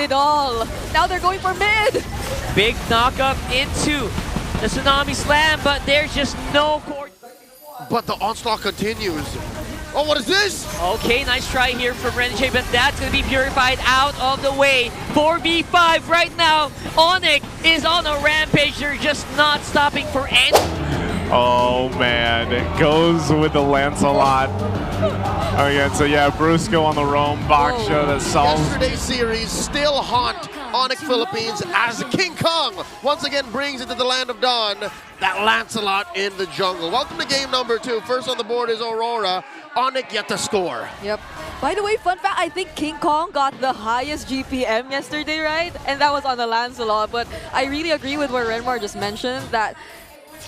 it all. Now they're going for mid. Big knockup into the Tsunami Slam, but there's just no court. But the onslaught continues. Oh, what is this? Okay, nice try here from Renegade, but that's going to be purified out of the way. 4v5 right now. Onic is on a rampage. They're just not stopping for any. Oh man, it goes with the Lancelot. Again, so yeah, Brusco on the roam, Baksha that solves. Yesterday's series still haunt Onic Philippines as King Kong once again brings it to the land of dawn. That Lancelot in the jungle. Welcome to game number 2. First on the board is Aurora. Onic yet to score. Yep. By the way, fun fact, I think King Kong got the highest GPM yesterday, right? And that was on the Lancelot. But I really agree with what Renmar just mentioned, that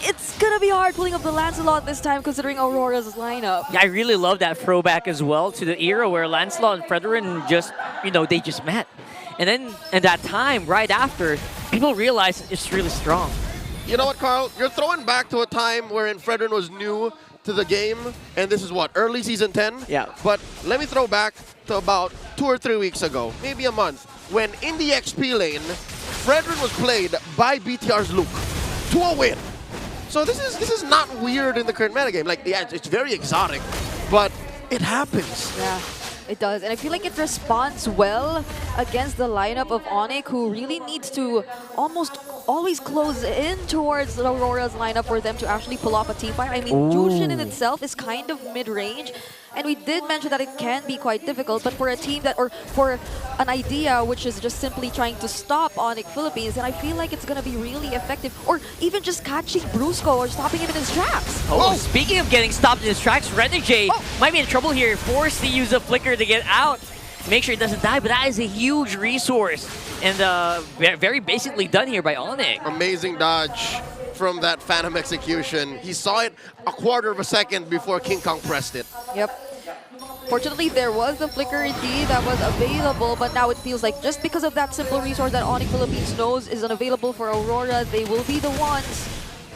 it's gonna be hard pulling up the Lancelot this time considering Aurora's lineup. Yeah, I really love that throwback as well to the era where Lancelot and Fredrin just, they just met. And then at that time, right after, people realized it's really strong. You know what, Carl? You're throwing back to a time wherein Fredrin was new to the game, and this is what, early season 10? Yeah. But let me throw back to about 2 or 3 weeks ago, maybe a month, when in the XP lane, Fredrin was played by BTR's Luke to a win. So this is not weird in the current metagame. Like, yeah, it's very exotic, but it happens. Yeah, it does. And I feel like it responds well against the lineup of Onic, who really needs to almost always close in towards Aurora's lineup for them to actually pull off a team fight. I mean, Jushin in itself is kind of mid-range, and we did mention that it can be quite difficult, but for a team that, or for an idea which is just simply trying to stop Onic Philippines, and I feel like it's going to be really effective, or even just catching Brusco or stopping him in his tracks. Oh, speaking of getting stopped in his tracks, Renegade might be in trouble here, forced to use a flicker to get out. Make sure it doesn't die, but that is a huge resource. And very basically done here by Onic. Amazing dodge from that Phantom execution. He saw it a quarter of a second before King Kong pressed it. Yep. Fortunately, there was a flicker indeed that was available, but now it feels like just because of that simple resource that Onic Philippines knows is unavailable for Aurora, they will be the ones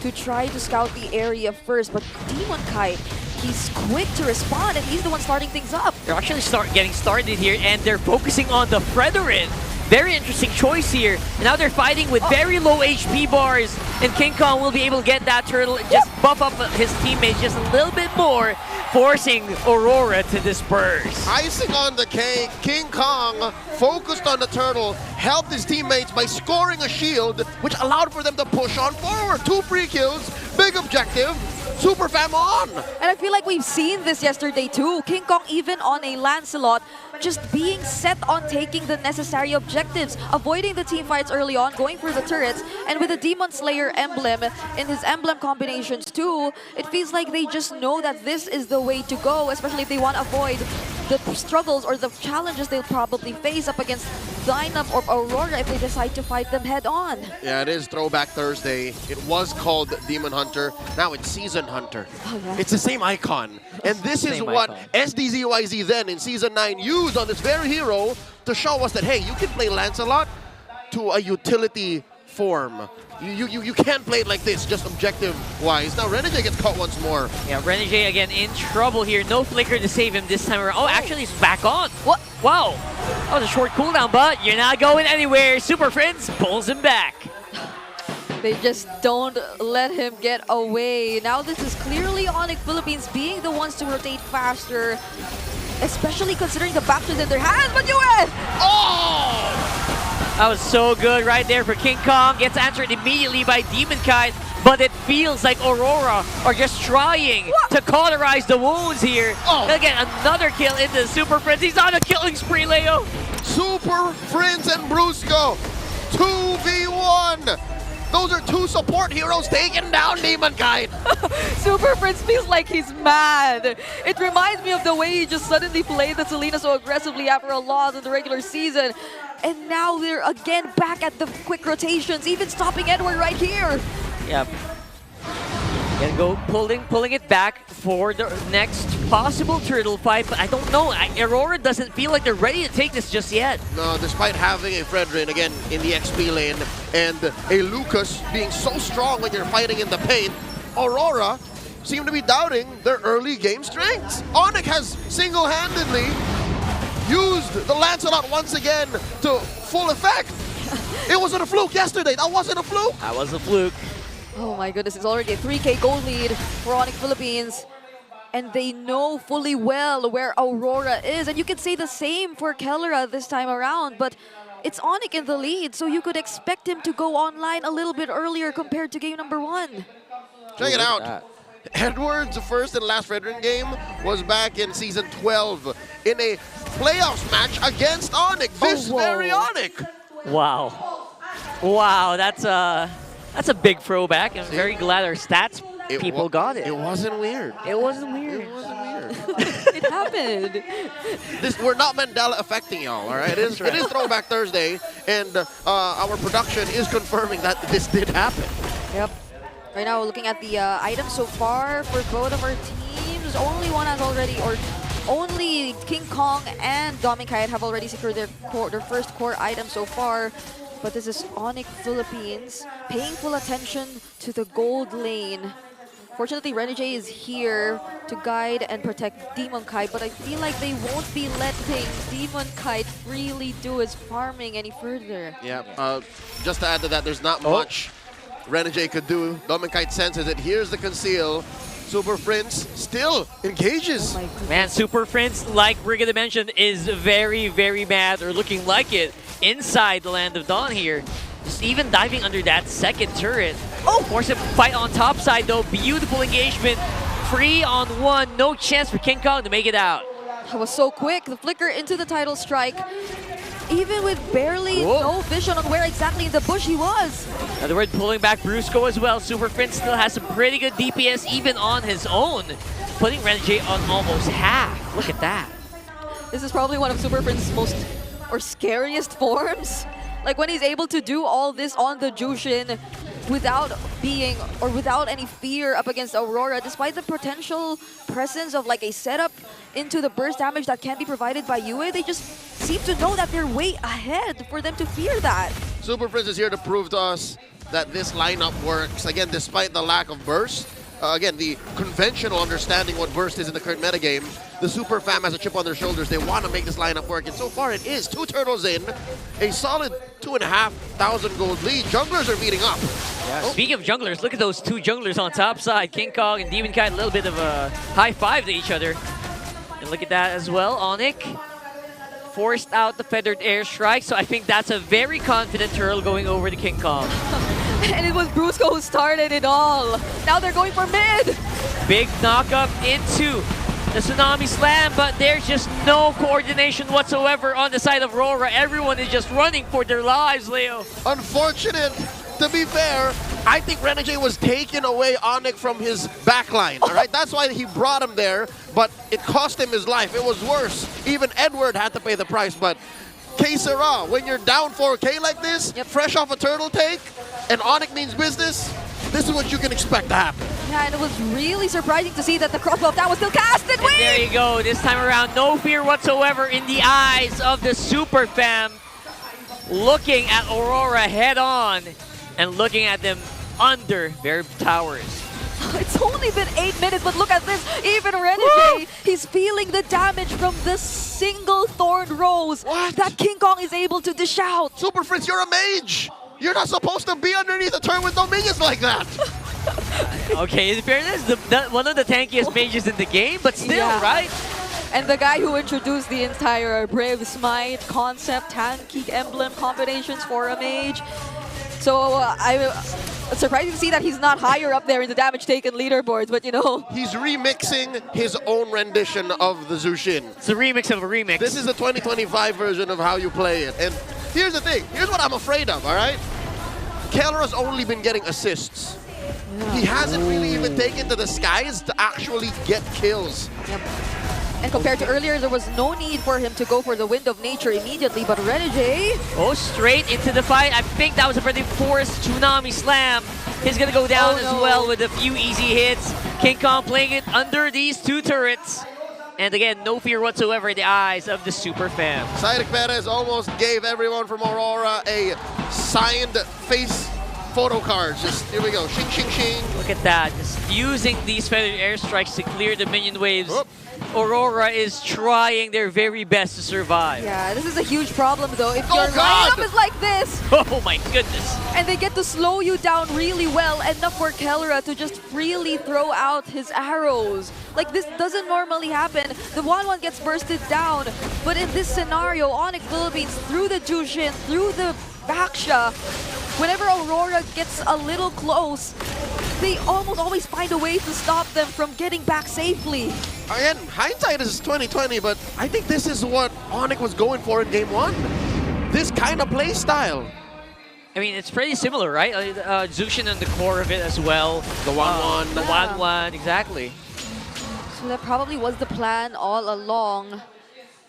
to try to scout the area first. But Demon Kite, he's quick to respond, and he's the one starting things up. They're actually getting started here, and they're focusing on the Fredrin. Very interesting choice here. And now they're fighting with very low HP bars, and King Kong will be able to get that turtle and just buff up his teammates just a little bit more, forcing Aurora to disperse. Icing on the cake, King Kong focused on the turtle, helped his teammates by scoring a shield, which allowed for them to push on forward. 2 free kills, big objective, Super Fam on! And I feel like we've seen this yesterday too. King Kong, even on a Lancelot, just being set on taking the necessary objectives, avoiding the team fights early on, going for the turrets, and with the Demon Slayer emblem in his emblem combinations too, it feels like they just know that this is the way to go, especially if they want to avoid the struggles or the challenges they'll probably face up against lineup or Aurora if they decide to fight them head on. Yeah, it is Throwback Thursday. It was called Demon Hunter. Now it's Season Hunter. Oh, yeah. It's the same icon. And this is what SDZYZ then in Season 9 used on this very hero to show us that, hey, you can play Lancelot to a utility form. You can't play it like this, just objective-wise. Now, Renegade gets caught once more. Yeah, Renegade again in trouble here. No flicker to save him this time around. Oh, actually, he's back on. What? Wow. That was a short cooldown, but you're not going anywhere. Super Friends pulls him back. They just don't let him get away. Now this is clearly Onic Philippines being the ones to rotate faster, especially considering the Baptist in their hands, but you win! Oh! That was so good right there for King Kong. Gets answered immediately by Demon Kite, but it feels like Aurora are just trying to cauterize the wounds here. They'll get another kill into the Super Friends. He's on a killing spree, Leo. Super Friends and Brusco, 2v1. Those are 2 support heroes taking down Demon Kite. Super Prince feels like he's mad. It reminds me of the way he just suddenly played the Selena so aggressively after a loss in the regular season. And now they're again back at the quick rotations, even stopping Edward right here. Yep. Gonna go pulling it back for the next possible turtle fight, but I don't know. Aurora doesn't feel like they're ready to take this just yet. No, despite having a Fredrin again in the XP lane and a Lucas being so strong when you're fighting in the paint, Aurora seem to be doubting their early game strengths. Onic has single-handedly used the Lancelot once again to full effect. It wasn't a fluke yesterday. That wasn't a fluke. That was a fluke. Oh my goodness, it's already a 3K gold lead for Onic Philippines. And they know fully well where Aurora is. And you could say the same for Kellera this time around, but it's Onic in the lead, so you could expect him to go online a little bit earlier compared to game number 1. Check it out. Edward's first and last Fredrin game was back in Season 12 in a playoffs match against Onic. This very Onic. Wow. Wow, that's a big throwback. I'm very glad our stats people got it. It wasn't weird. It wasn't weird. It wasn't weird. It happened. We're not Mandela affecting y'all, all right? It is Throwback Thursday, and our production is confirming that this did happen. Yep. Right now, looking at the items so far for both of our teams, only one has already, or only King Kong and Dominic have already secured their first core item so far. But this is Onic Philippines paying full attention to the gold lane. Fortunately, Renegade is here to guide and protect Demon Kite, but I feel like they won't be letting Demon Kite really do his farming any further. Yeah, just to add to that, there's not much Renegade could do. Demon Kite senses it. Here's the conceal. Super Prince still engages. Oh Man, Super Prince, like we're gonna mention, is very, very mad, or looking like it, inside the Land of Dawn here. Just even diving under that second turret. Oh, force him to fight on top side though. Beautiful engagement. 3-on-1. No chance for King Kong to make it out. That was so quick. The flicker into the title strike. Even with barely no vision on where exactly in the bush he was. In other words, pulling back Brusco as well. Super Prince still has some pretty good DPS even on his own. Putting Renegade on almost half. Look at that. This is probably one of Super Prince's most scariest forms. Like when he's able to do all this on the Jushin without being, or without any fear up against Aurora, despite the potential presence of like a setup into the burst damage that can be provided by UA, they just seem to know that they're way ahead for them to fear that. Super Prince is here to prove to us that this lineup works, again, despite the lack of burst. Again, the conventional understanding what burst is in the current metagame, the Super Fam has a chip on their shoulders. They want to make this lineup work, and so far it is. 2 turtles in, a solid 2,500 gold lead. Junglers are beating up. Yeah. Speaking of junglers, look at those 2 junglers on top side. King Kong and Demon Kite, a little bit of a high five to each other. And look at that as well. Onic forced out the feathered airstrike, so I think that's a very confident turtle going over to King Kong. And it was Brusco who started it all. Now they're going for mid. Big knockup into the Tsunami Slam, but there's just no coordination whatsoever on the side of RORA. Everyone is just running for their lives, Leo. Unfortunate. To be fair, I think Renegade was taking away Onic from his backline, all right? That's why he brought him there, but it cost him his life. It was worse. Even Edward had to pay the price, but Que sera, when you're down 4K like this, fresh off a turtle take, and Onic means business, this is what you can expect to happen. Yeah, and it was really surprising to see that the crossbow of that was still casted. And there you go. This time around, no fear whatsoever in the eyes of the Super Fam. Looking at Aurora head on and looking at them under their towers. It's only been 8 minutes, but look at this. Even Renegade, he's feeling the damage from the single thorned rose that King Kong is able to dish out. Super Fritz, you're a mage. You're not supposed to be underneath a turn with no minions like that. Okay, in fairness, one of the tankiest mages in the game, but still, right? And the guy who introduced the entire Brave Smite concept, tanky emblem combinations for a mage. So it's surprising to see that he's not higher up there in the damage taken leaderboards, but you know. He's remixing his own rendition of the Jushin. It's a remix of a remix. This is the 2025 version of how you play it. And here's the thing. Here's what I'm afraid of, all right? Kellera's only been getting assists. He hasn't really even taken to the skies to actually get kills. Yep. And compared to earlier, there was no need for him to go for the Wind of Nature immediately, but Renegade... Oh, straight into the fight. I think that was a pretty forced Tsunami Slam. He's gonna go down as well with a few easy hits. King Kong playing it under these 2 turrets. And again, no fear whatsoever in the eyes of the Super Fam. Cydek Perez almost gave everyone from Aurora a signed face photo cards. Just here we go. Shing, shing, shing. Look at that. Just using these feathered airstrikes to clear the minion waves. Whoop. Aurora is trying their very best to survive. Yeah, this is a huge problem though. If Oh, your God! lineup is like this, Oh my goodness. and they get to slow you down really well, enough for Kellera to just freely throw out his arrows. Like, this doesn't normally happen. The 1-1 gets bursted down, but in this scenario, Onic Philippines, through the Jushin, through the Baksha, whenever Aurora gets a little close, they almost always find a way to stop them from getting back safely. Again, hindsight is 2020, but I think this is what Onic was going for in game 1. This kind of play style. I mean, it's pretty similar, right? Zushin in the core of it as well. The 1-1. The 1-1, exactly. So that probably was the plan all along.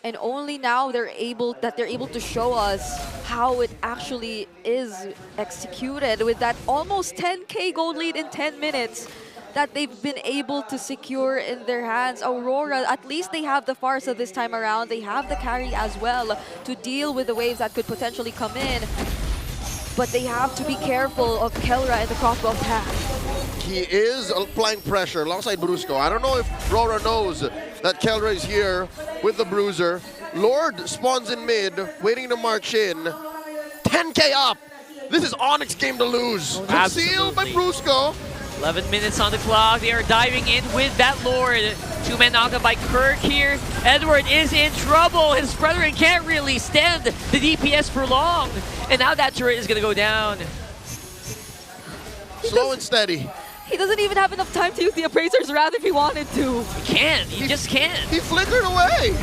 And only now they're able to show us how it actually is executed with that almost 10K gold lead in 10 minutes that they've been able to secure in their hands. Aurora, at least they have the Farsa this time around. They have the carry as well to deal with the waves that could potentially come in. But they have to be careful of Kellera and the crossbow attack. He is applying pressure alongside Brusco. I don't know if RORA knows that Kellera is here with the Bruiser. Lord spawns in mid, waiting to march in. 10K up. This is Onic's game to lose. Concealed by Absolutely. Brusco. 11 minutes on the clock. They are diving in with that Lord. 2-man knockdown by Kirk here. Edward is in trouble. His brethren can't really stand the DPS for long. And now that turret is going to go down. Slow and steady. He doesn't even have enough time to use the Appraiser's Wrath if he wanted to. He can't. He just can't. He flickered away.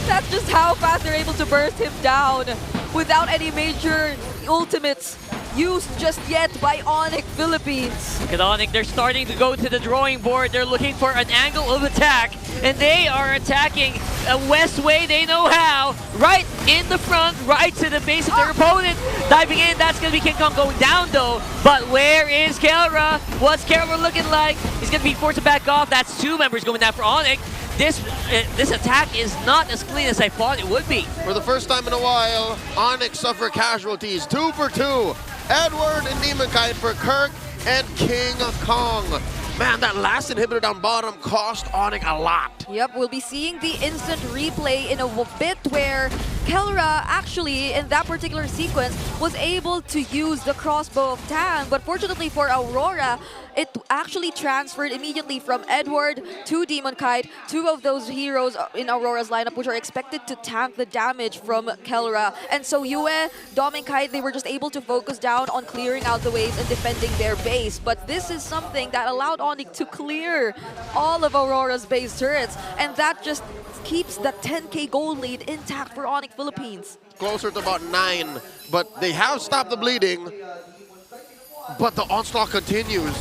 That's just how fast they're able to burst him down without any major ultimates used just yet by Onic Philippines. Look at Onic. They're starting to go to the drawing board. They're looking for an angle of attack. And they are attacking a west way they know how. Right in the front, right to the base of their opponent. Diving in, that's going to be King Kong going down though. But where is Kellera? What's Kellera looking like? He's going to be forced to back off. That's 2 members going down for Onic. This attack is not as clean as I thought it would be. For the first time in a while, Onic suffer casualties. 2 for 2. Edward and Demon Kite for Kirk and King Kong. Man, that last inhibitor down bottom cost Onic a lot. Yep, we'll be seeing the instant replay in a bit where Kellera actually, in that particular sequence, was able to use the crossbow of Tang, but fortunately for Aurora, it actually transferred immediately from Edward to Demon Kite, 2 of those heroes in Aurora's lineup, which are expected to tank the damage from Kellera. And so Yue, Dom, and Kite, they were just able to focus down on clearing out the waves and defending their base. But this is something that allowed Onic to clear all of Aurora's base turrets, and that just keeps the 10K gold lead intact for Onic Philippines. Closer to about 9, but they have stopped the bleeding. But the onslaught continues.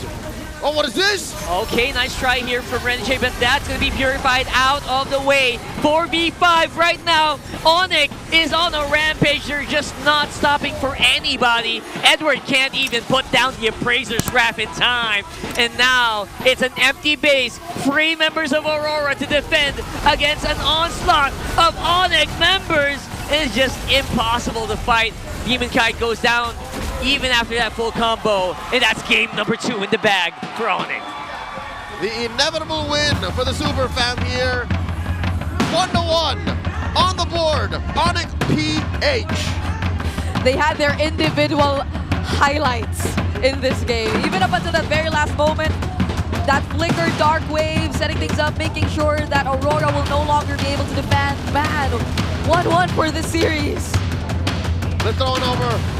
Oh, what is this? Okay, nice try here from Renjay, but that's going to be purified out of the way. 4v5 right now. Onic is on a rampage. They're just not stopping for anybody. Edward can't even put down the Appraiser's Wrath in time. And now it's an empty base. 3 members of Aurora to defend against an onslaught of Onic members. It's just impossible to fight. Demon Kite goes down even after that full combo, and that's game number 2 in the bag for Onic. The inevitable win for the Super Fam here. 1-1 on the board. Onic PH. They had their individual highlights in this game. Even up until that very last moment, that flicker, dark wave, setting things up, making sure that Aurora will no longer be able to defend. Man, 1-1 for this series. Let's throw it over.